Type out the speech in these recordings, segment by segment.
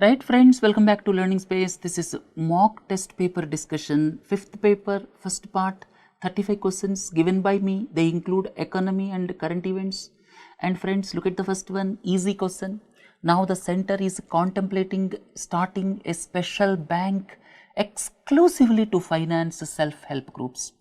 Right friends, welcome back to Learning Space. This is mock test paper discussion, 5th paper, first part, 35 questions given by me. They include economy and current events. And friends, look at the first one, easy question. Now the center is contemplating starting a special bank exclusively to finance self-help groups.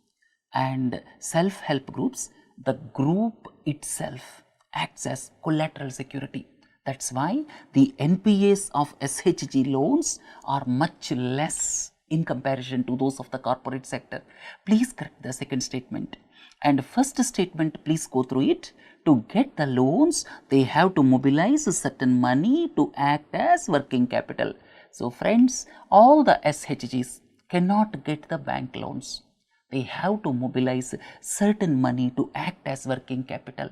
And self-help groups, the group itself acts as collateral security. That's why the NPAs of SHG loans are much less in comparison to those of the corporate sector. Please correct the second statement. And first statement, please go through it. To get the loans, they have to mobilize certain money to act as working capital. So friends, all the SHGs cannot get the bank loans. They have to mobilize certain money to act as working capital.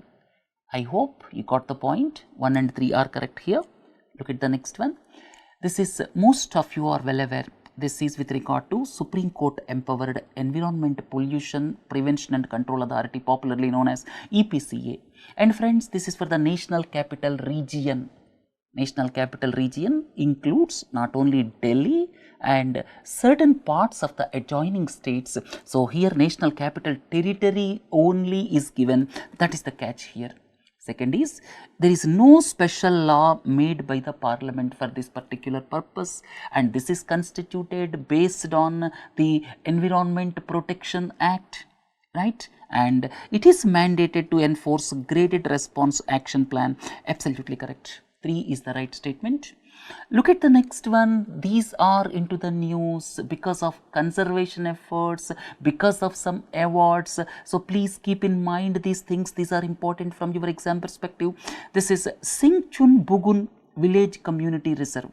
I hope you got the point. 1 and 3 are correct here. Look at the next one. This is, most of you are well aware, this is with regard to Supreme Court empowered Environment Pollution Prevention and Control Authority, popularly known as EPCA. And friends, this is for the National Capital Region. National Capital Region includes not only Delhi and certain parts of the adjoining states. So here National Capital Territory only is given. That is the catch here. Second is, there is no special law made by the parliament for this particular purpose, and this is constituted based on the Environment Protection Act, right? And it is mandated to enforce graded response action plan. Absolutely correct. 3 is the right statement. Look at the next one. These are into the news because of conservation efforts, because of some awards. So please keep in mind these things. These are important from your exam perspective. This is Singchun Bugun Village Community Reserve.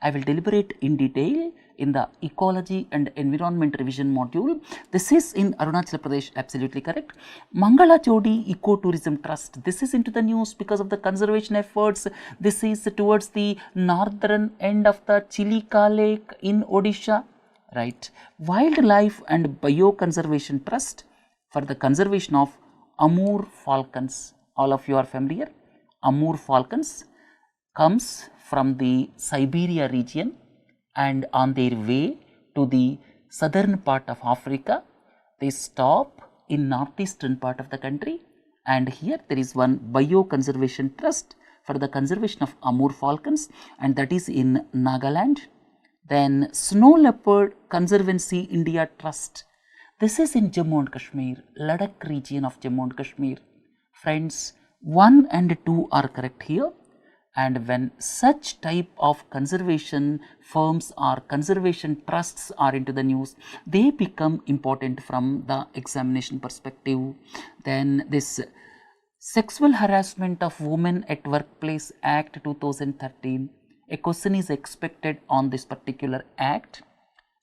I will deliberate in detail in the Ecology and Environment Revision module. This is in Arunachal Pradesh, absolutely correct. Mangala Jodi Ecotourism Trust. This is into the news because of the conservation efforts. This is towards the northern end of the Chilika Lake in Odisha, right. Wildlife and Bioconservation Trust for the conservation of Amur falcons. All of you are familiar. Amur falcons comes from the Siberia region and on their way to the southern part of Africa, they stop in northeastern part of the country, and here there is one bioconservation trust for the conservation of Amur falcons, and that is in Nagaland. Then Snow Leopard Conservancy India Trust. This is in Jammu and Kashmir, Ladakh region of Jammu and Kashmir. Friends, 1 and 2 are correct here. And when such type of conservation firms or conservation trusts are into the news, they become important from the examination perspective. Then this Sexual Harassment of Women at Workplace Act 2013, a question is expected on this particular act.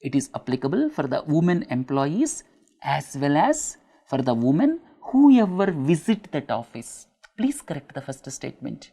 It is applicable for the women employees as well as for the women who ever visit that office. Please correct the first statement.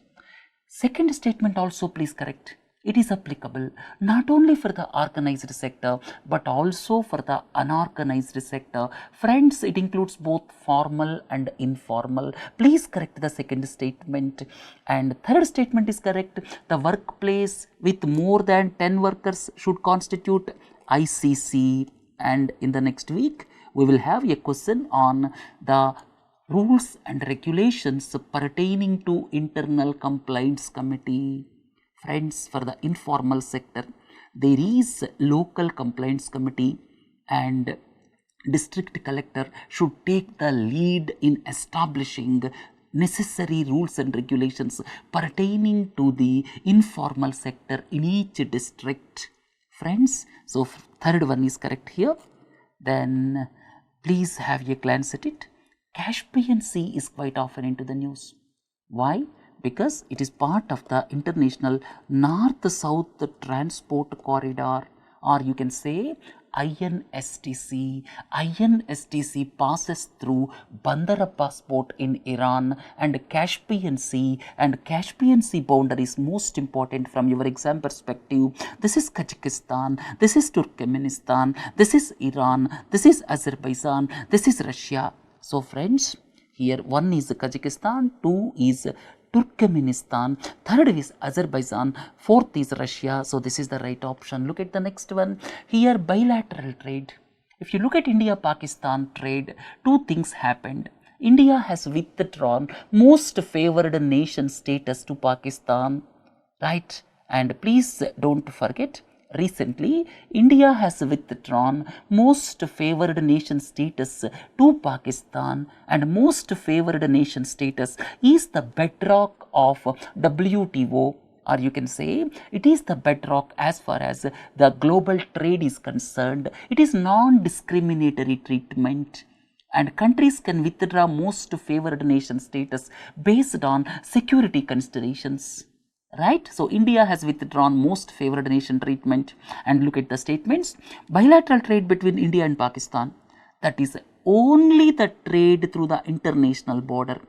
Second statement also please correct. It is applicable not only for the organized sector but also for the unorganized sector. Friends, it includes both formal and informal. Please correct the second statement. And third statement is correct. The workplace with more than 10 workers should constitute ICC. And in the next week, we will have a question on the rules and regulations pertaining to internal compliance committee. Friends, for the informal sector, there is local compliance committee and district collector should take the lead in establishing necessary rules and regulations pertaining to the informal sector in each district. Friends, so third one is correct here. Then please have a glance at it. Caspian Sea is quite often into the news. Why? Because it is part of the international north-south transport corridor, or you can say INSTC. INSTC passes through Bandar Abbas port in Iran and Caspian Sea, and Caspian Sea boundary is most important from your exam perspective. This is Kazakhstan, this is Turkmenistan, this is Iran, this is Azerbaijan, this is Russia. So friends, here 1 is Kazakhstan, 2 is Turkmenistan, third is Azerbaijan, fourth is Russia. So this is the right option. Look at the next one. Here bilateral trade. If you look at India-Pakistan trade, two things happened. India has withdrawn most favored nation status to Pakistan, right? And please don't forget, recently India has withdrawn most favored nation status to Pakistan, and most favored nation status is the bedrock of WTO, or you can say it is the bedrock as far as the global trade is concerned. It is non-discriminatory treatment, and countries can withdraw most favored nation status based on security considerations. Right? So India has withdrawn most favored nation treatment. And look at the statements. Bilateral trade between India and Pakistan, that is only the trade through the international border.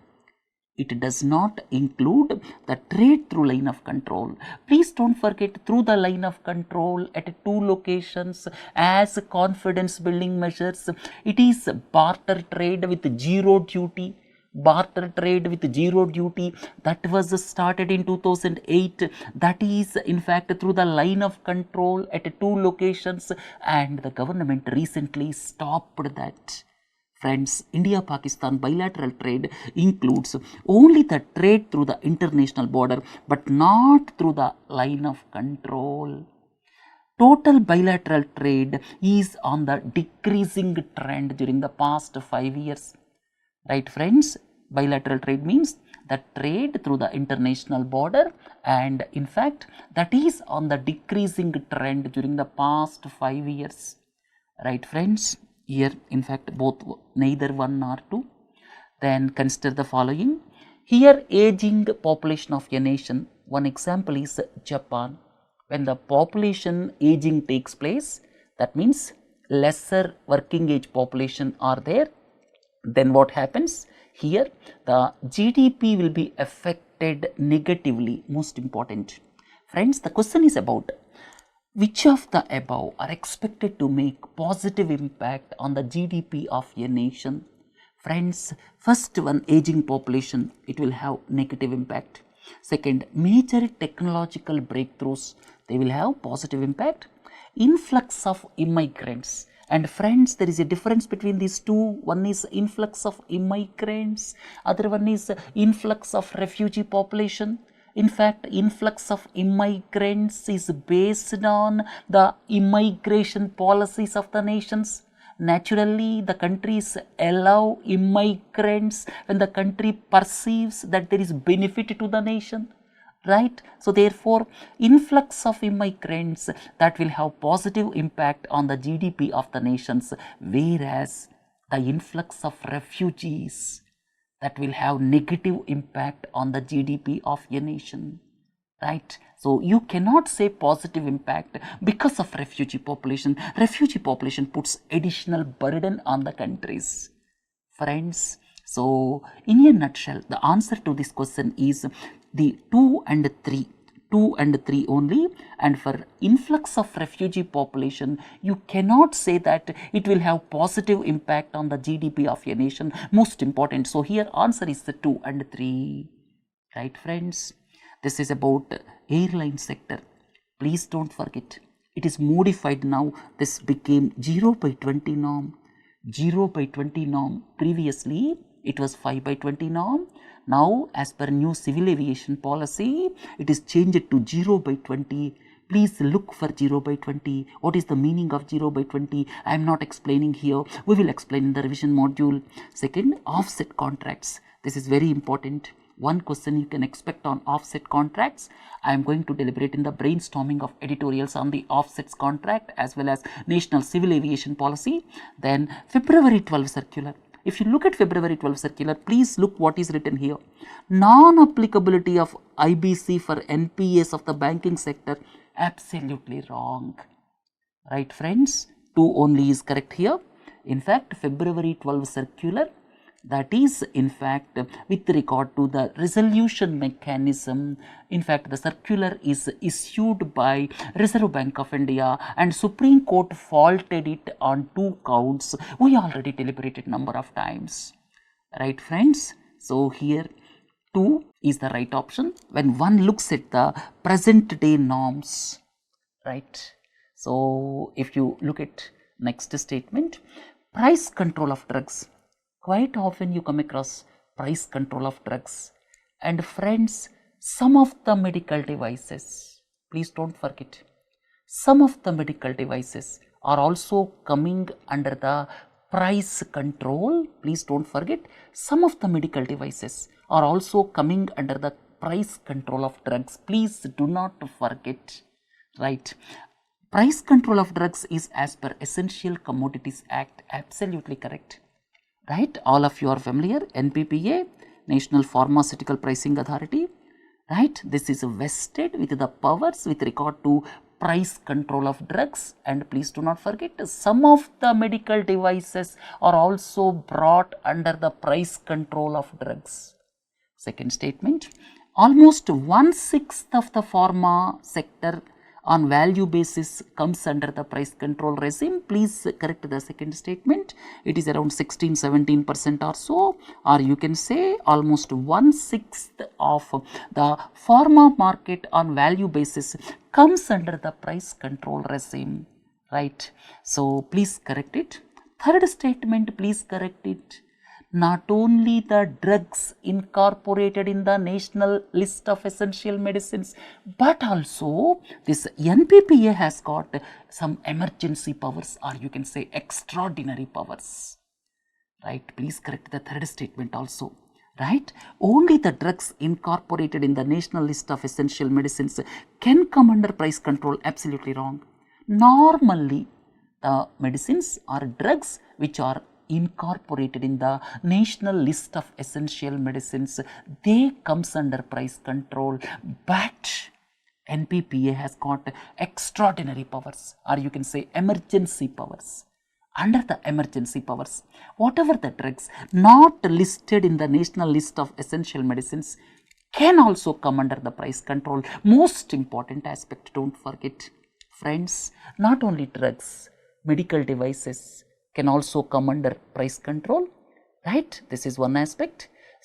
It does not include the trade through line of control. Please don't forget, through the line of control at two locations as confidence building measures. It is barter trade with zero duty. Barter trade with zero duty, that was started in 2008. That is in fact through the line of control at two locations, and the government recently stopped that. Friends, India-Pakistan bilateral trade includes only the trade through the international border, but not through the line of control. Total bilateral trade is on the decreasing trend during the past 5 years. Right, friends? Bilateral trade means the trade through the international border, and in fact that is on the decreasing trend during the past 5 years. Right, friends? Here in fact both, neither one nor two. Then consider the following. Here aging population of a nation, one example is Japan. When the population aging takes place, that means lesser working age population are there, then what happens? Here the GDP will be affected negatively. Most important. Friends, the question is about which of the above are expected to make positive impact on the GDP of a nation? Friends, first one, aging population, it will have negative impact. Second, major technological breakthroughs, they will have positive impact. Influx of immigrants, and friends, there is a difference between these two. One is influx of immigrants, other one is influx of refugee population. In fact, influx of immigrants is based on the immigration policies of the nations. Naturally, the countries allow immigrants when the country perceives that there is benefit to the nation. Right? So therefore, influx of immigrants, that will have positive impact on the GDP of the nations, whereas the influx of refugees, that will have negative impact on the GDP of a nation. Right? So you cannot say positive impact because of refugee population. Refugee population puts additional burden on the countries. Friends, so in a nutshell, the answer to this question is the 2 and 3. 2 and 3 only. And for influx of refugee population, you cannot say that it will have positive impact on the GDP of a nation. Most important. So here answer is the 2 and 3. Right, friends? This is about airline sector. Please don't forget, it is modified now. This became 0/20 norm. 0/20 norm. Previously, it was 5/20 norm. Now, as per new civil aviation policy, it is changed to 0/20. Please look for 0/20. What is the meaning of 0/20? I am not explaining here. We will explain in the revision module. Second, offset contracts. This is very important. One question you can expect on offset contracts. I am going to deliberate in the brainstorming of editorials on the offsets contract as well as national civil aviation policy. Then February 12 circular. If you look at February 12 circular, please look what is written here. Non-applicability of IBC for NPAs of the banking sector. Absolutely wrong. Right, friends? 2 only is correct here. In fact, February 12 circular, that is in fact with regard to the resolution mechanism. In fact, the circular is issued by Reserve Bank of India, and Supreme Court faulted it on 2 counts. We already deliberated number of times. Right, friends? So here 2 is the right option when one looks at the present day norms, right? So, if you look at next statement, price control of drugs. Quite often you come across price control of drugs. And friends, some of the medical devices, please don't forget, some of the medical devices are also coming under the price control. Please don't forget, some of the medical devices are also coming under the price control of drugs. Please do not forget, right? Price control of drugs is as per Essential Commodities Act. Absolutely correct, right? All of you are familiar. NPPA, National Pharmaceutical Pricing Authority, right? This is vested with the powers with regard to price control of drugs. And please do not forget, some of the medical devices are also brought under the price control of drugs. Second statement, almost 1/6 of the pharma sector on value basis comes under the price control regime. Please correct the second statement. It is around 16-17% or so, or you can say almost 1/6 of the pharma market on value basis comes under the price control regime, right? So please correct it. Third statement, please correct it. Not only the drugs incorporated in the national list of essential medicines, but also this NPPA has got some emergency powers, or you can say extraordinary powers, right? Please correct the third statement also, right? Only the drugs incorporated in the national list of essential medicines can come under price control. Absolutely wrong. Normally, the medicines or drugs which are incorporated in the national list of essential medicines, they comes under price control, but NPPA has got extraordinary powers, or you can say emergency powers. Under the emergency powers, whatever the drugs not listed in the national list of essential medicines can also come under the price control. Most important aspect, don't forget, friends, not only drugs, medical devices can also come under price control, right? This is one aspect.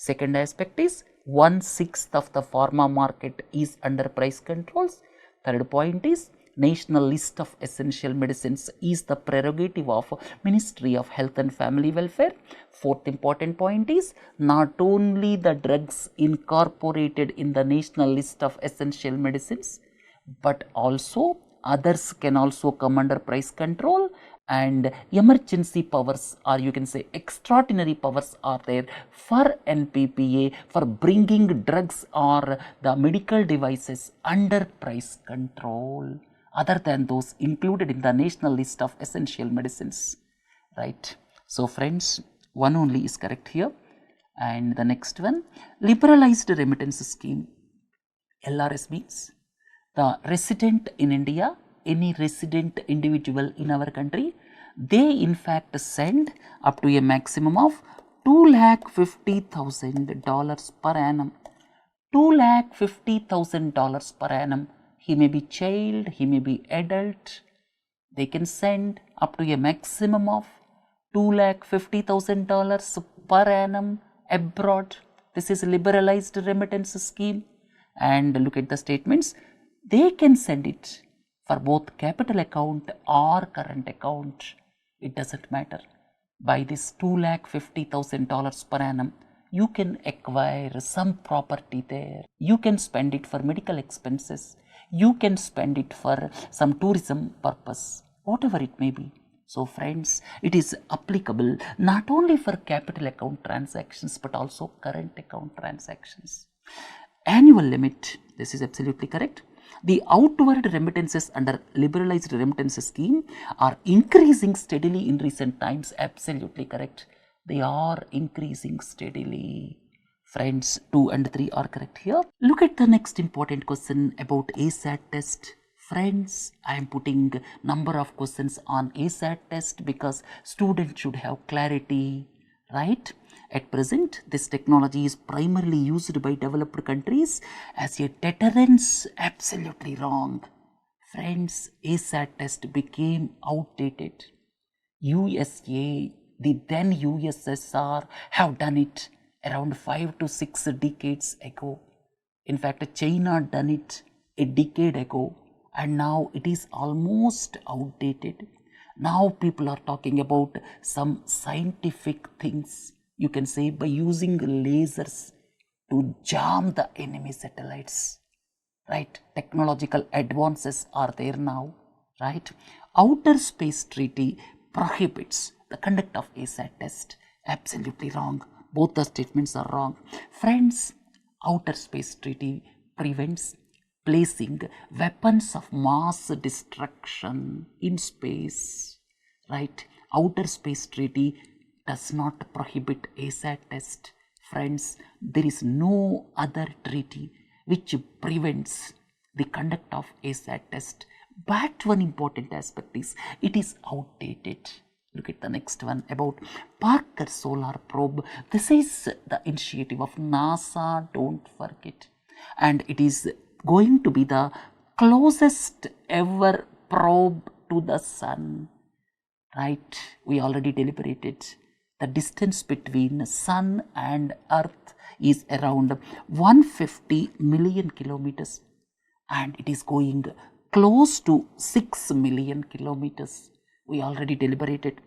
Second aspect is 1/6 of the pharma market is under price controls. Third point is national list of essential medicines is the prerogative of Ministry of Health and Family Welfare. Fourth important point is not only the drugs incorporated in the national list of essential medicines, but also others can also come under price control, and emergency powers, or you can say extraordinary powers, are there for NPPA for bringing drugs or the medical devices under price control, other than those included in the national list of essential medicines, right? So friends, one only is correct here. And the next one, liberalized remittance scheme. LRS means the resident in India, any resident individual in our country, they in fact send up to a maximum of $250,000 per annum. $250,000 per annum. He may be child, he may be adult. They can send up to a maximum of $250,000 per annum abroad. This is liberalized remittance scheme. And look at the statements. They can send it for both capital account or current account. It doesn't matter. By this $250,000 per annum, you can acquire some property there. You can spend it for medical expenses. You can spend it for some tourism purpose, whatever it may be. So friends, it is applicable not only for capital account transactions, but also current account transactions. Annual limit, this is absolutely correct. The outward remittances under liberalized remittance scheme are increasing steadily in recent times. Absolutely correct. They are increasing steadily. Friends, 2 and 3 are correct here. Look at the next important question about ASAT test. Friends, I am putting number of questions on ASAT test because students should have clarity, right? At present, this technology is primarily used by developed countries as a deterrence. Absolutely wrong. Friends, ASAT test became outdated. USA, the then USSR have done it. around 5 to 6 decades ago. In fact, China done it a decade ago, and now it is almost outdated. Now people are talking about some scientific things, you can say, by using lasers to jam the enemy satellites, right? Technological advances are there now, right? Outer Space Treaty prohibits the conduct of ASAT test. Absolutely wrong. Both the statements are wrong. Friends, Outer Space Treaty prevents placing weapons of mass destruction in space, right? Outer Space Treaty does not prohibit ASAT test. Friends, there is no other treaty which prevents the conduct of ASAT test. But one important aspect is it is outdated. Look at the next one about Parker Solar Probe. This is the initiative of NASA, don't forget. And it is going to be the closest ever probe to the sun, right? We already deliberated. The distance between sun and earth is around 150 million kilometers, and it is going close to 6 million kilometers. We already deliberated.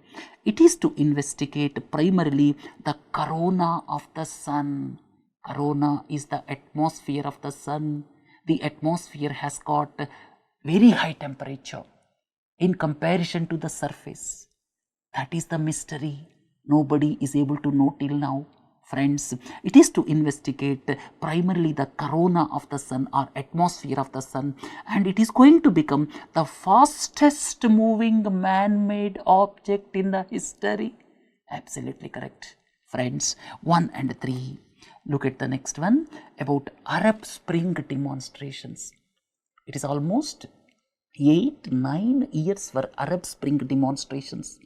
It is to investigate primarily the corona of the sun. Corona is the atmosphere of the sun. The atmosphere has got very high temperature in comparison to the surface. That is the mystery. Nobody is able to know till now. Friends, it is to investigate primarily the corona of the sun or atmosphere of the sun, and it is going to become the fastest moving man-made object in the history. Absolutely correct. Friends, 1 and 3. Look at the next one about Arab Spring demonstrations. It is almost 8-9 years for Arab Spring demonstrations.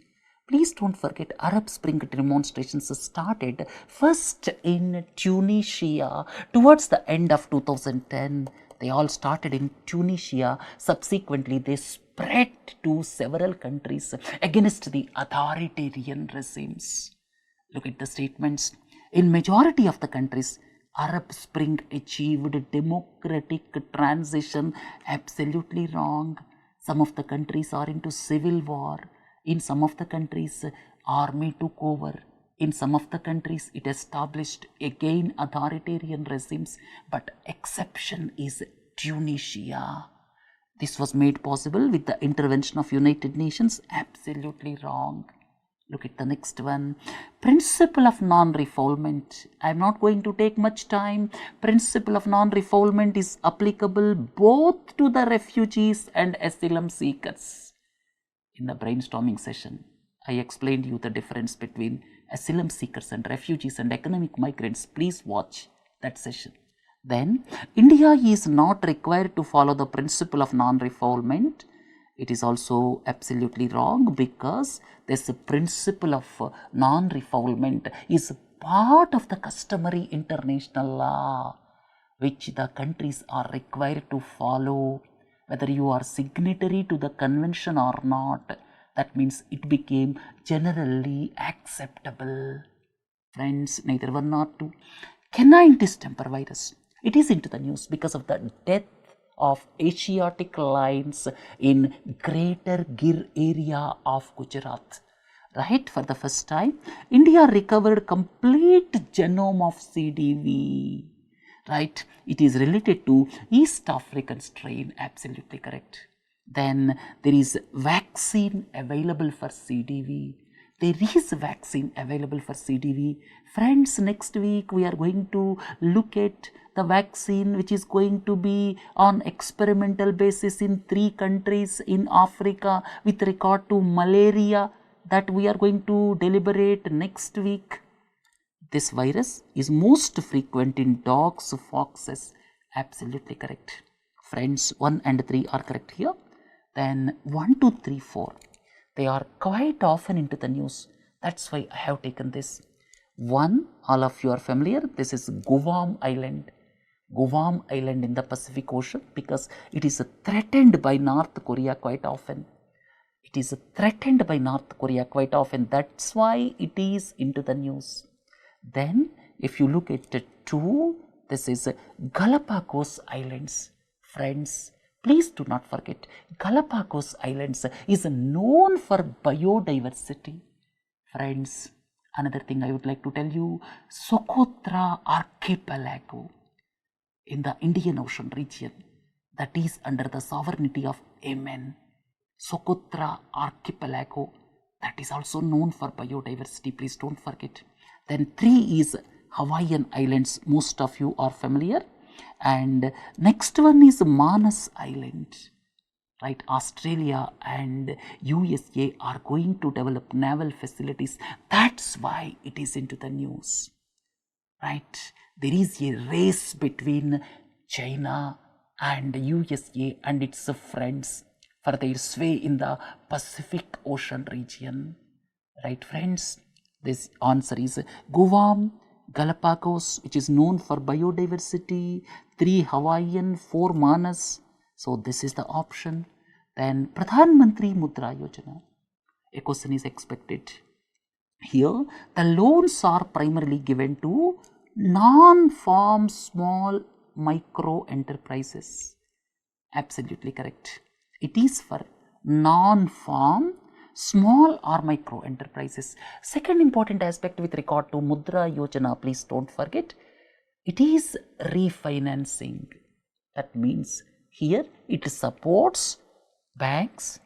Please don't forget, Arab Spring demonstrations started first in Tunisia towards the end of 2010. They all started in Tunisia. Subsequently, they spread to several countries against the authoritarian regimes. Look at the statements. In majority of the countries, Arab Spring achieved democratic transition. Absolutely wrong. Some of the countries are into civil war. In some of the countries, army took over. In some of the countries, it established again authoritarian regimes, but exception is Tunisia. This was made possible with the intervention of United Nations. Absolutely wrong. Look at the next one. Principle of non-refoulement. I am not going to take much time. Principle of non-refoulement is applicable both to the refugees and asylum seekers. In the brainstorming session, I explained you the difference between asylum seekers and refugees and economic migrants. Please watch that session. Then, India is not required to follow the principle of non-refoulement. It is also absolutely wrong because this principle of non-refoulement is part of the customary international law which the countries are required to follow. Whether you are signatory to the convention or not, that means it became generally acceptable. Friends, neither one nor two. Canine distemper virus. It is into the news because of the death of Asiatic lions in Greater Gir area of Gujarat. Right, for the first time, India recovered complete genome of CDV. Right, it is related to East African strain. Absolutely correct. Then there is vaccine available for CDV. There is vaccine available for CDV. Friends, next week we are going to look at the vaccine which is going to be on experimental basis in 3 countries in Africa with regard to malaria, that we are going to deliberate next week. This virus is most frequent in dogs, foxes. Absolutely correct. Friends, 1 and 3 are correct here. Then 1, 2, 3, 4. They are quite often into the news. That's why I have taken this. 1, all of you are familiar. This is Guam Island. Guam Island in the Pacific Ocean because it is threatened by North Korea quite often. It is threatened by North Korea quite often. That's why it is into the news. Then If you look at 2, this is Galapagos Islands. Friends, please do not forget, Galapagos Islands is known for biodiversity. Friends, another thing I would like to tell you, Socotra Archipelago in the Indian Ocean region, that is under the sovereignty of Yemen. Socotra Archipelago, that is also known for biodiversity, please don't forget. Then 3 is Hawaiian Islands, most of you are familiar. And next one is Manus Island, right? Australia and USA are going to develop naval facilities. That's why it is into the news, right? There is a race between China and USA and its friends for their sway in the Pacific Ocean region, right friends? This answer is Guam, Galapagos, which is known for biodiversity, 3 Hawaiian, 4 Manus. So this is the option. Then Pradhan Mantri Mudra Yojana. A question is expected. Here the loans are primarily given to non-farm small micro enterprises. Absolutely correct. It is for non-farm small or micro enterprises. Second important aspect with regard to Mudra Yojana, please don't forget, it is refinancing. That means here it supports banks,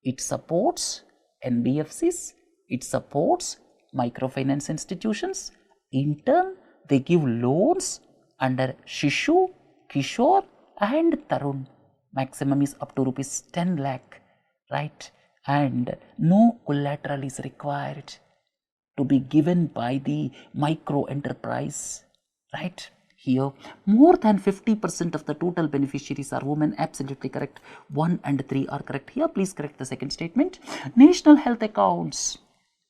it supports NBFCs, it supports microfinance institutions. In turn, they give loans under Shishu, Kishore and Tarun. Maximum is up to rupees 10 lakh, right? And no collateral is required to be given by the micro enterprise, right? Here, more than 50% of the total beneficiaries are women. Absolutely correct. 1 and 3 are correct. Here, please correct the second statement. National health accounts.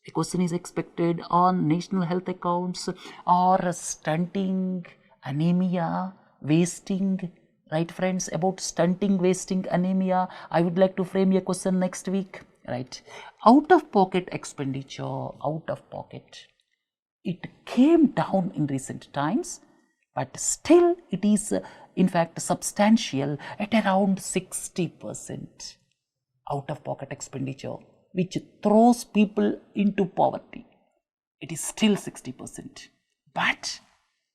A question is expected on national health accounts or stunting, anemia, wasting. Right friends, about stunting, wasting, anemia, I would like to frame a question next week, right? Out of pocket expenditure, out of pocket, it came down in recent times, but still it is in fact substantial at around 60% out of pocket expenditure, which throws people into poverty. It is still 60%, but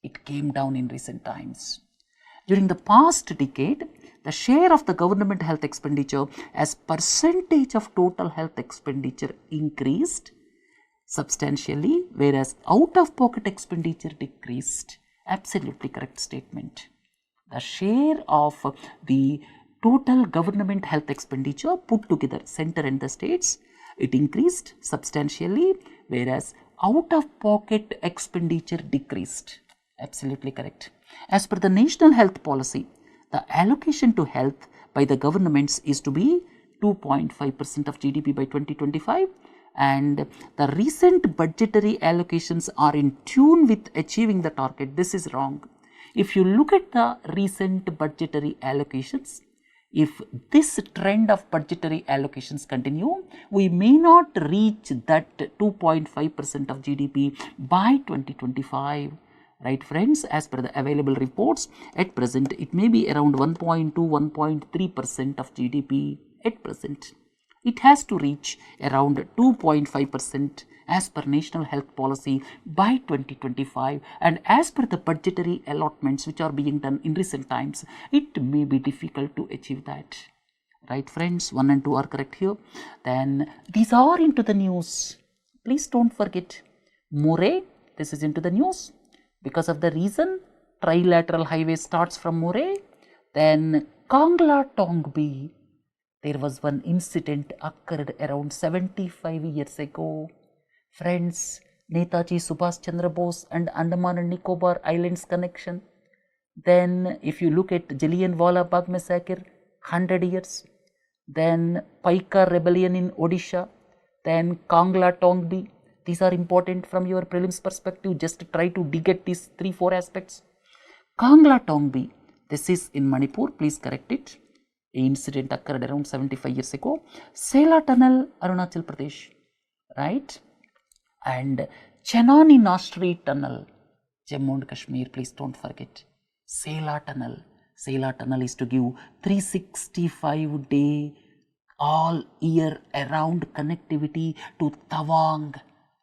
it came down in recent times. During the past decade, the share of the government health expenditure as percentage of total health expenditure increased substantially, whereas out-of-pocket expenditure decreased. Absolutely correct statement. The share of the total government health expenditure put together, center and the states, it increased substantially, whereas out-of-pocket expenditure decreased. Absolutely correct. As per the national health policy, the allocation to health by the governments is to be 2.5% of GDP by 2025, and the recent budgetary allocations are in tune with achieving the target. This is wrong. If you look at the recent budgetary allocations, if this trend of budgetary allocations continue, we may not reach that 2.5% of GDP by 2025. Right friends, as per the available reports, at present it may be around 1.2, 1.3% of GDP at present. It has to reach around 2.5% as per national health policy by 2025, and as per the budgetary allotments which are being done in recent times, it may be difficult to achieve that. Right friends, 1 and 2 are correct here. Then these are into the news. Please don't forget, Moray, this is into the news. Because of the reason, trilateral highway starts from Moray. Then Kangla Tongbi, there was one incident occurred around 75 years ago. Friends, Netaji Subhash Chandra Bose and Andaman and Nicobar Islands connection. Then if you look at Jallianwala Bagh massacre, 100 years. Then Paika rebellion in Odisha. Then Kangla Tongbi. These are important from your prelims perspective. Just try to dig at these 3-4 aspects. Kangla Tongbi, this is in Manipur. Please correct it. The incident occurred around 75 years ago. Sela Tunnel, Arunachal Pradesh, right? And Chenani Nostri Tunnel, Jammu and Kashmir, please don't forget. Sela Tunnel. Sela Tunnel is to give 365-day all year around connectivity to Tawang.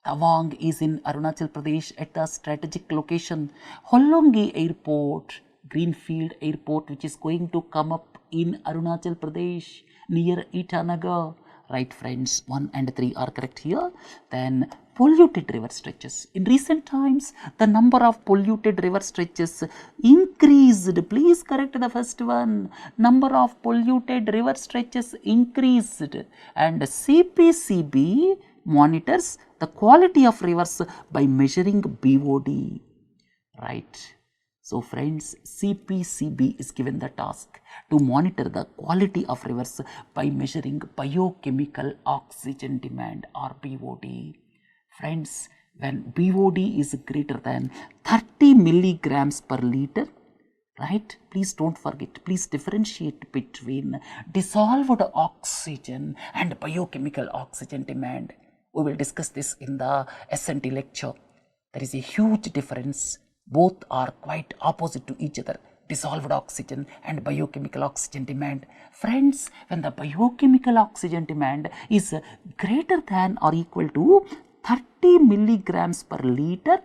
Tawang is in Arunachal Pradesh at the strategic location. Hollongi Airport, Greenfield Airport, which is going to come up in Arunachal Pradesh near Itanagar. Right, friends, 1 and 3 are correct here. Then polluted river stretches. In recent times, the number of polluted river stretches increased. Please correct the first one. Number of polluted river stretches increased. And CPCB monitors the quality of rivers by measuring BOD. Right. So friends, CPCB is given the task to monitor the quality of rivers by measuring biochemical oxygen demand or BOD. Friends, when BOD is greater than 30 milligrams per liter, right? Please don't forget, please differentiate between dissolved oxygen and biochemical oxygen demand. We will discuss this in the SNT lecture. There is a huge difference. Both are quite opposite to each other, dissolved oxygen and biochemical oxygen demand. Friends, when the biochemical oxygen demand is greater than or equal to 30 milligrams per liter,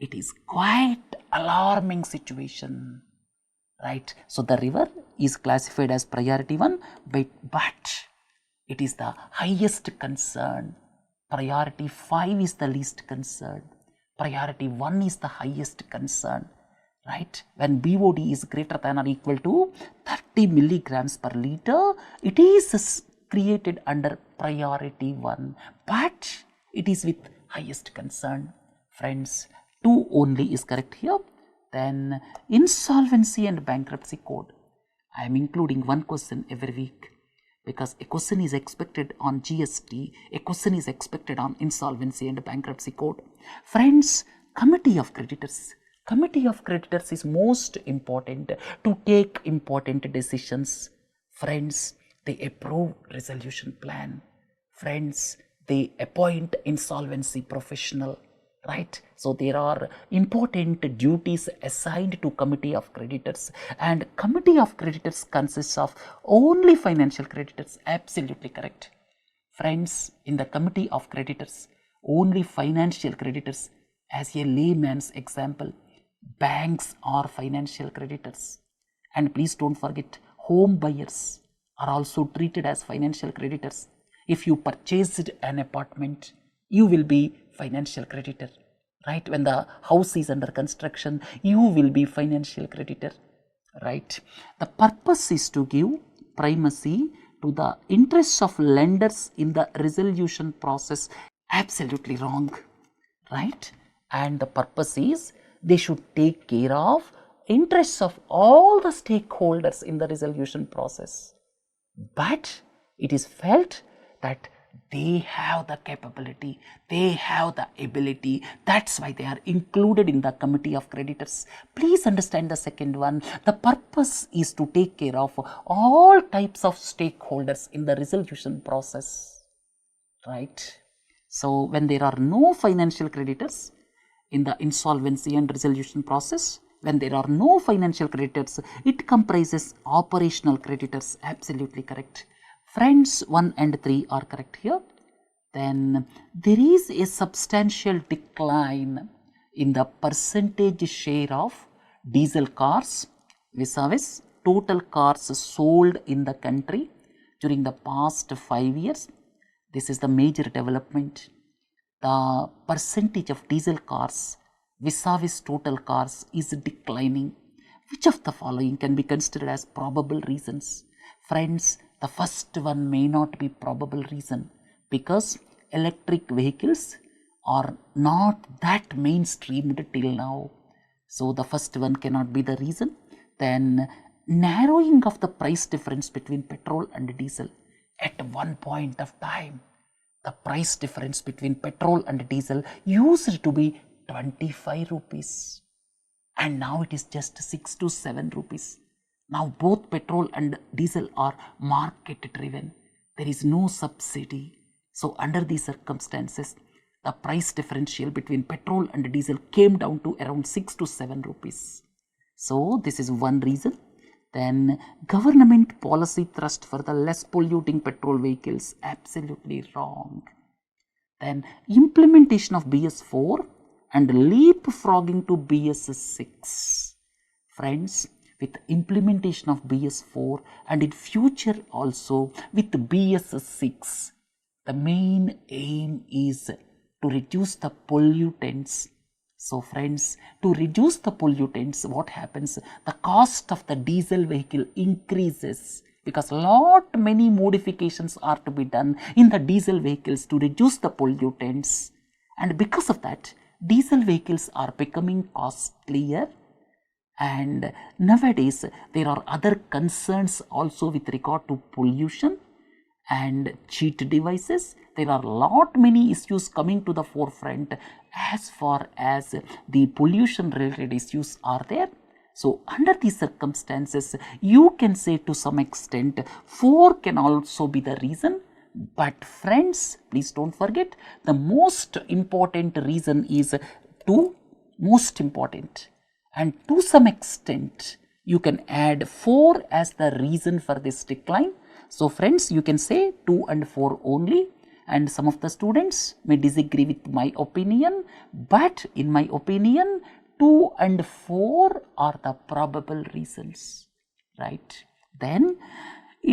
it is quite alarming situation, right? So the river is classified as priority 1, but it is the highest concern. Priority 5 is the least concern. Priority 1 is the highest concern, right? When BOD is greater than or equal to 30 milligrams per liter, it is created under priority 1, but it is with highest concern. Friends, 2 only is correct here. Then insolvency and bankruptcy code. I am including one question every week, because a question is expected on GST, a question is expected on insolvency and bankruptcy code. Friends, committee of creditors. Committee of creditors is most important to take important decisions. Friends, they approve resolution plan. Friends, they appoint insolvency professional, right? So there are important duties assigned to committee of creditors, and committee of creditors consists of only financial creditors. Absolutely correct. Friends, in the committee of creditors, only financial creditors. As a layman's example, banks are financial creditors. And please don't forget, home buyers are also treated as financial creditors. If you purchased an apartment, you will be financial creditor, right? When the house is under construction, you will be financial creditor, right? The purpose is to give primacy to the interests of lenders in the resolution process. Absolutely wrong, right? And the purpose is they should take care of interests of all the stakeholders in the resolution process. But it is felt that they have the capability, they have the ability, that's why they are included in the committee of creditors. Please understand the second one. The purpose is to take care of all types of stakeholders in the resolution process, right? So when there are no financial creditors in the insolvency and resolution process, when there are no financial creditors, it comprises operational creditors. Absolutely correct. Friends, 1 and 3 are correct here. Then there is a substantial decline in the percentage share of diesel cars vis-a-vis total cars sold in the country during the past 5 years. This is the major development. The percentage of diesel cars vis-a-vis total cars is declining. Which of the following can be considered as probable reasons? Friends, the first one may not be probable reason, because electric vehicles are not that mainstreamed till now. So the first one cannot be the reason. Then narrowing of the price difference between petrol and diesel. At one point of time, the price difference between petrol and diesel used to be 25 rupees, and now it is just 6 to 7 rupees. Now both petrol and diesel are market driven. There is no subsidy. So under these circumstances, the price differential between petrol and diesel came down to around 6 to 7 rupees. So this is one reason. Then government policy thrust for the less polluting petrol vehicles, absolutely wrong. Then implementation of BS4 and leapfrogging to BS6. Friends, with implementation of BS4 and in future also with BS6, the main aim is to reduce the pollutants. So friends, to reduce the pollutants, what happens? The cost of the diesel vehicle increases because many modifications are to be done in the diesel vehicles to reduce the pollutants, and because of that, diesel vehicles are becoming costlier. And nowadays there are other concerns also with regard to pollution and cheat devices. There are many issues coming to the forefront as far as the pollution related issues are there. So under these circumstances, you can say to some extent 4 can also be the reason. But friends, please don't forget, the most important reason is 2, most important. And to some extent, you can add 4 as the reason for this decline. So friends, you can say 2 and 4 only, and some of the students may disagree with my opinion, but in my opinion 2 and 4 are the probable reasons, right? Then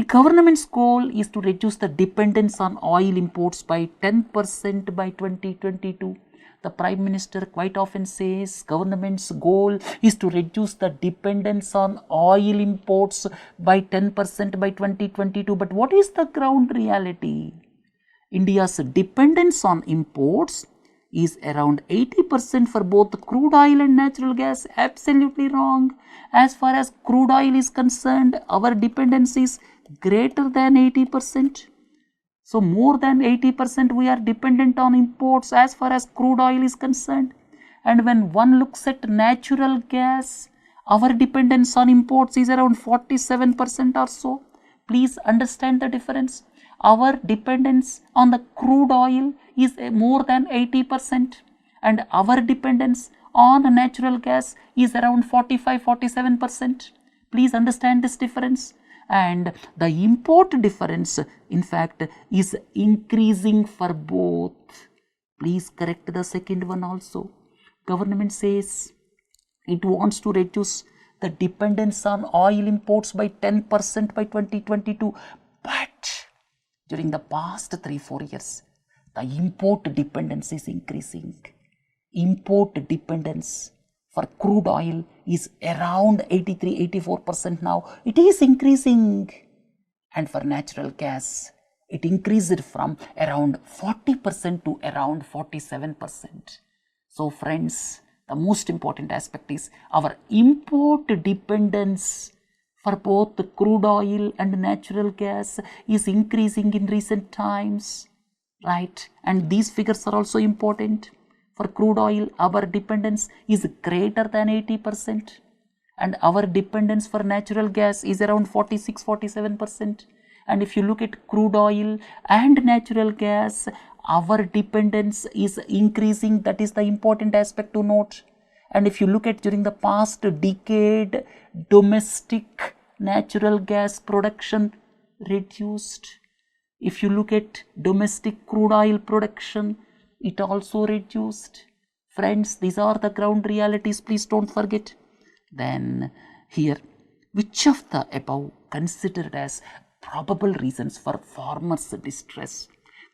government's goal is to reduce the dependence on oil imports by 10% by 2022. The Prime Minister quite often says government's goal is to reduce the dependence on oil imports by 10% by 2022. But what is the ground reality? India's dependence on imports is around 80% for both crude oil and natural gas. Absolutely wrong. As far as crude oil is concerned, our dependence is greater than 80%. So more than 80% we are dependent on imports as far as crude oil is concerned. And when one looks at natural gas, our dependence on imports is around 47% or so. Please understand the difference. Our dependence on the crude oil is more than 80%, and our dependence on natural gas is around 45-47%. Please understand this difference. And the import difference, in fact, is increasing for both. Please correct the second one also. Government says it wants to reduce the dependence on oil imports by 10% by 2022, but during the past 3-4 years, the import dependence is increasing. Import dependence for crude oil is around 83-84% now. It is increasing. And for natural gas, it increased from around 40% to around 47%. So friends, the most important aspect is our import dependence for both the crude oil and natural gas is increasing in recent times, right? And these figures are also important. For crude oil, our dependence is greater than 80%, and our dependence for natural gas is around 46-47%. And if you look at crude oil and natural gas, our dependence is increasing. That is the important aspect to note. And if you look at during the past decade, domestic natural gas production reduced. If you look at domestic crude oil production, it also reduced. Friends, these are the ground realities. Please don't forget. Then here, which of the above considered as probable reasons for farmers' distress?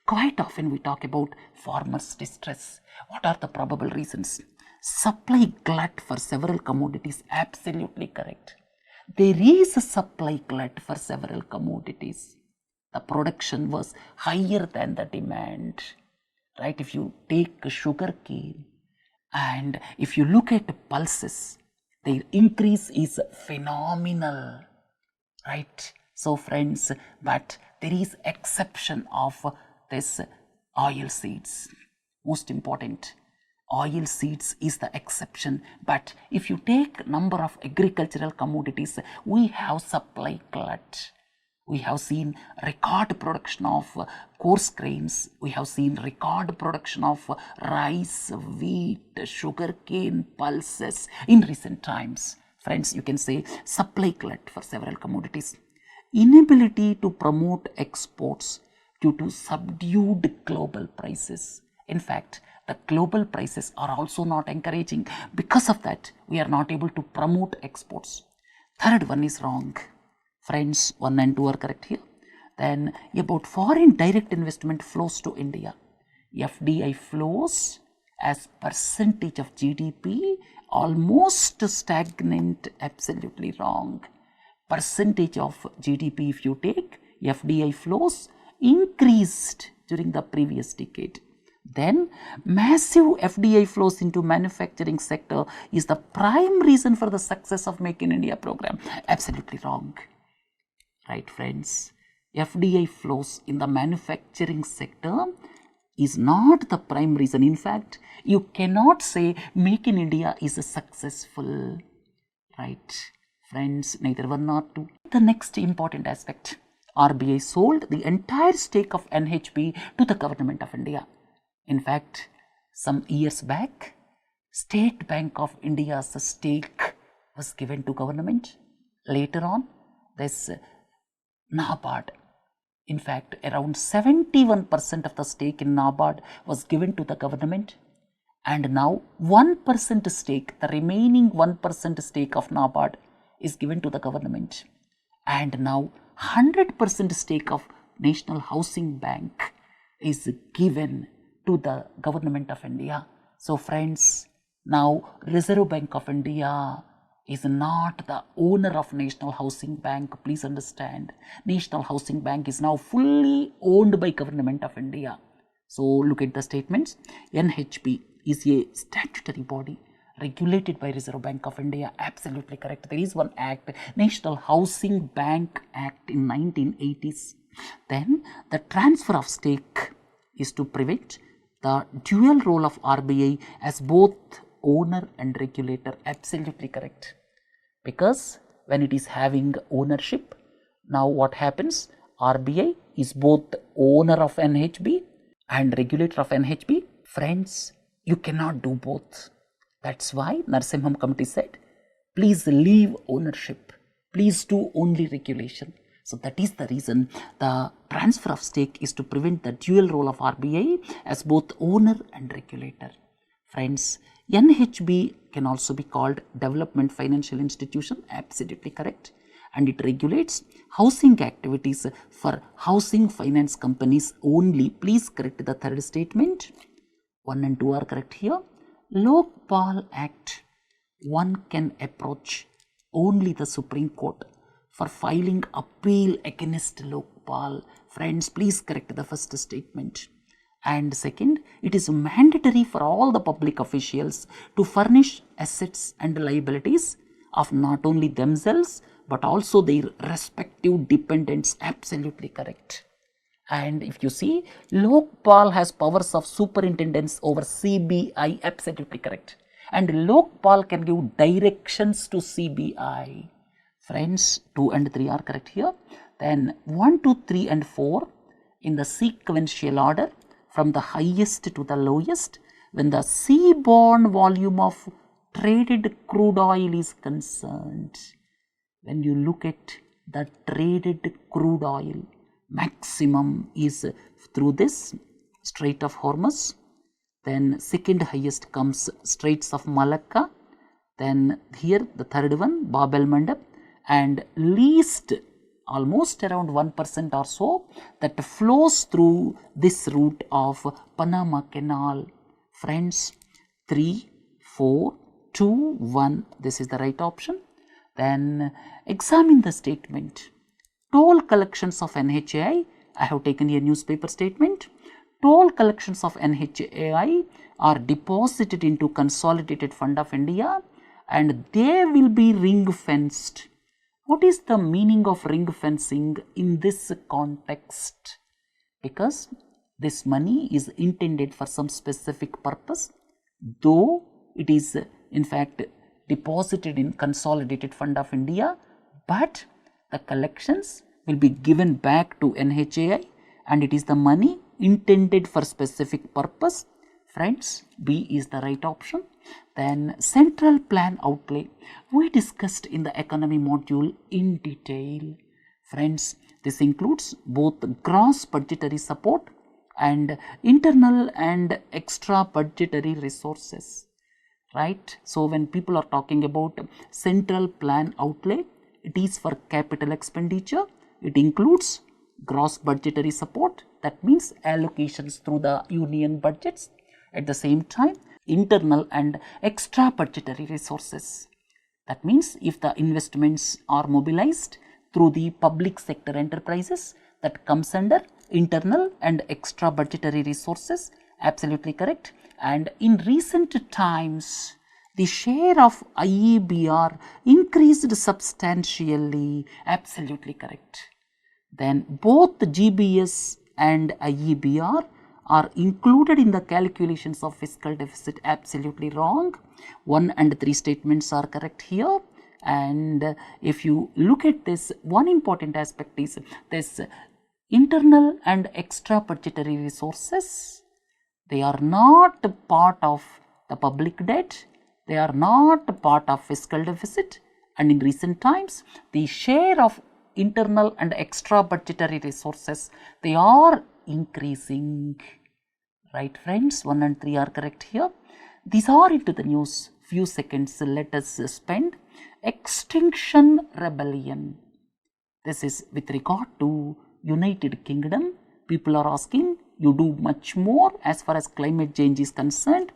Quite often we talk about farmers' distress. What are the probable reasons? Supply glut for several commodities. Absolutely correct. There is a supply glut for several commodities. The production was higher than the demand. Right? If you take sugar cane and if you look at pulses, their increase is phenomenal. Right? So friends, but there is exception of this oil seeds. Most important, oil seeds is the exception. But if you take number of agricultural commodities, we have supply glut. We have seen record production of coarse grains. We have seen record production of rice, wheat, sugarcane, pulses in recent times. Friends, you can say supply glut for several commodities. Inability to promote exports due to subdued global prices. In fact, the global prices are also not encouraging. Because of that, we are not able to promote exports. Third one is wrong. Friends, 1 and 2 are correct here. Then about foreign direct investment flows to India. FDI flows as percentage of GDP almost stagnant, absolutely wrong. Percentage of GDP if you take, FDI flows increased during the previous decade. Then massive FDI flows into manufacturing sector is the prime reason for the success of Make in India program. Absolutely wrong. Right, friends? FDI flows in the manufacturing sector is not the prime reason. In fact, you cannot say Make in India is successful. Right, friends? Neither one nor two. The next important aspect, RBI sold the entire stake of NHB to the government of India. In fact, some years back, State Bank of India's stake was given to government. Later on, this NABARD, in fact, around 71% of the stake in NABARD was given to the government, and now 1% stake, the remaining 1% stake of NABARD is given to the government, and now 100% stake of National Housing Bank is given to the government of India. So friends, now Reserve Bank of India is not the owner of National Housing Bank. Please understand, National Housing Bank is now fully owned by government of India. So look at the statements. NHB is a statutory body regulated by Reserve Bank of India. Absolutely correct. There is one act, National Housing Bank Act in 1980s. Then the transfer of stake is to prevent the dual role of RBI as both owner and regulator. Absolutely correct. Because when it is having ownership, now what happens? RBI is both owner of NHB and regulator of NHB. Friends, you cannot do both. That's why Narasimham committee said, please leave ownership, please do only regulation. So that is the reason the transfer of stake is to prevent the dual role of RBI as both owner and regulator. Friends, NHB can also be called Development Financial Institution. Absolutely correct. And it regulates housing activities for housing finance companies only. Please correct the third statement. 1 and 2 are correct here. Lokpal Act, one can approach only the Supreme Court for filing appeal against Lokpal. Friends, please correct the first statement. And second, it is mandatory for all the public officials to furnish assets and liabilities of not only themselves but also their respective dependents. Absolutely correct. And if you see, Lokpal has powers of superintendence over CBI. Absolutely correct. And Lokpal can give directions to CBI. Friends, 2 and 3 are correct here. Then 1, 2, 3 and 4 in the sequential order from the highest to the lowest. When the seaborne volume of traded crude oil is concerned, when you look at the traded crude oil, maximum is through this Strait of Hormuz. Then second highest comes Straits of Malacca. Then here the third one, Bab el Mandab, and least almost around 1% or so that flows through this route of Panama Canal. Friends, 3, 4, 2, 1, this is the right option. Then examine the statement. Toll collections of NHAI, I have taken a newspaper statement. Toll collections of NHAI are deposited into Consolidated Fund of India and they will be ring fenced. What is the meaning of ring fencing in this context? Because this money is intended for some specific purpose, though it is in fact deposited in Consolidated Fund of India, but the collections will be given back to NHAI, and it is the money intended for specific purpose. Friends, B is the right option. Then central plan outlay, we discussed in the economy module in detail. Friends, this includes both gross budgetary support and internal and extra budgetary resources, right? So when people are talking about central plan outlay, it is for capital expenditure. It includes gross budgetary support, that means allocations through the union budgets. At the same time, internal and extra budgetary resources, that means if the investments are mobilized through the public sector enterprises, that comes under internal and extra budgetary resources. Absolutely correct. And in recent times, the share of IEBR increased substantially. Absolutely correct. Then both the GBS and IEBR are included in the calculations of fiscal deficit. Absolutely wrong. 1 and 3 statements are correct here. And if you look at this, one important aspect is this internal and extra budgetary resources. They are not part of the public debt. They are not part of fiscal deficit. And in recent times, the share of internal and extra budgetary resources, they are increasing. Right, friends? 1 and 3 are correct here. These are into the news. Few seconds let us spend. Extinction Rebellion. This is with regard to United Kingdom. People are asking, you do much more as far as climate change is concerned.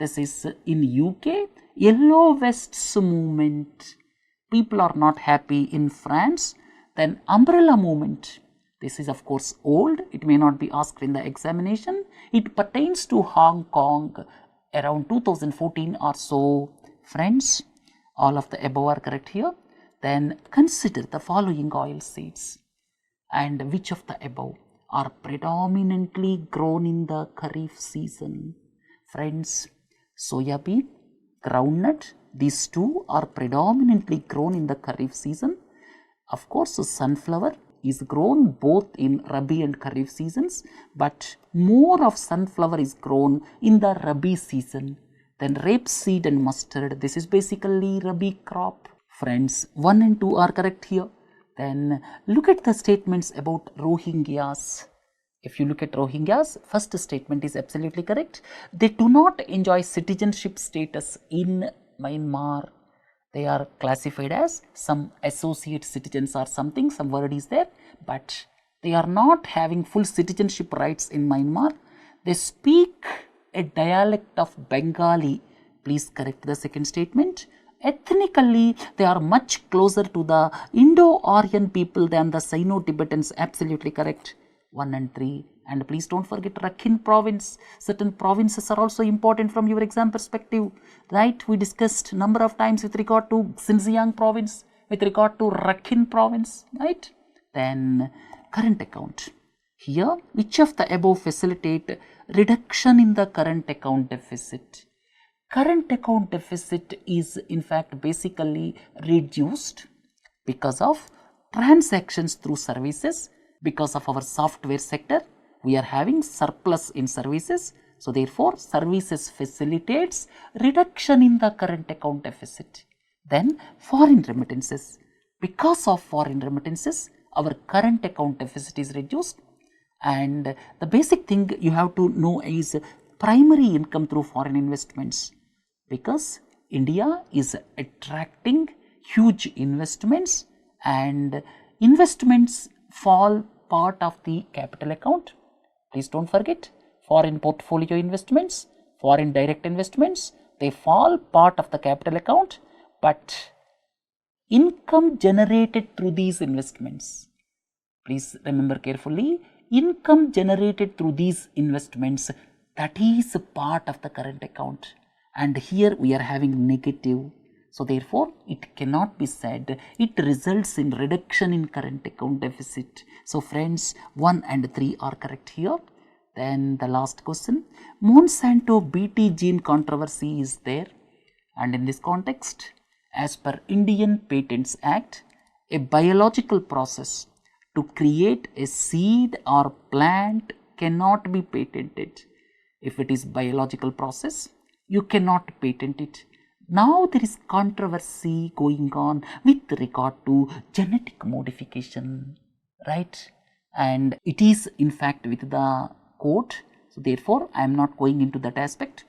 This is in UK. Yellow Vests movement. People are not happy in France. Then Umbrella movement. This is of course old. It may not be asked in the examination. It pertains to Hong Kong around 2014 or so. Friends, all of the above are correct here. Then consider the following oil seeds, and which of the above are predominantly grown in the Kharif season. Friends, soya bean, groundnut, these two are predominantly grown in the Kharif season. Of course, sunflower is grown both in Rabi and Kharif seasons, but more of sunflower is grown in the Rabi season. Then rapeseed and mustard, this is basically Rabi crop. Friends, 1 and 2 are correct here. Then look at the statements about Rohingyas. If you look at Rohingyas, first statement is absolutely correct. They do not enjoy citizenship status in Myanmar. They are classified as some associate citizens or something, some word is there, but they are not having full citizenship rights in Myanmar. They speak a dialect of Bengali. Please correct the second statement. Ethnically, they are much closer to the Indo-Aryan people than the Sino-Tibetans. Absolutely correct. 1 and 3. And please don't forget Rakhine province. Certain provinces are also important from your exam perspective, right? We discussed number of times with regard to Xinjiang province, with regard to Rakhine province, right? Then current account. Here, which of the above facilitate reduction in the current account deficit? Current account deficit is in fact basically reduced because of transactions through services. Because of our software sector, we are having surplus in services. So therefore, services facilitates reduction in the current account deficit. Then foreign remittances. Because of foreign remittances, our current account deficit is reduced. And the basic thing you have to know is primary income through foreign investments, because India is attracting huge investments, and investments fall part of the capital account. Please don't forget, foreign portfolio investments, foreign direct investments, they fall part of the capital account, but income generated through these investments, please remember carefully, income generated through these investments, that is part of the current account, and here we are having negative. So therefore, it cannot be said it results in reduction in current account deficit. So friends, 1 and 3 are correct here. Then the last question, Monsanto BT gene controversy is there, and in this context, as per Indian Patents Act, a biological process to create a seed or plant cannot be patented. If it is biological process, you cannot patent it. Now there is controversy going on with regard to genetic modification, right? And it is in fact with the court. So therefore, I am not going into that aspect.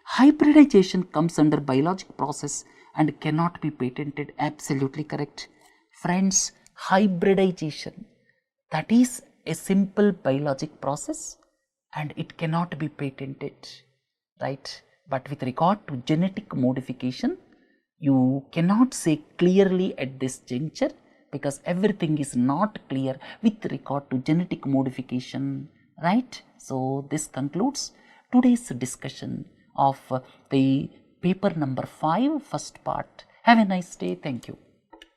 Hybridization comes under biologic process and cannot be patented. Absolutely correct. Friends, hybridization, that is a simple biologic process and it cannot be patented, right? But with regard to genetic modification, you cannot say clearly at this juncture because everything is not clear with regard to genetic modification, right? So this concludes today's discussion of the paper number 5, first part. Have a nice day. Thank you.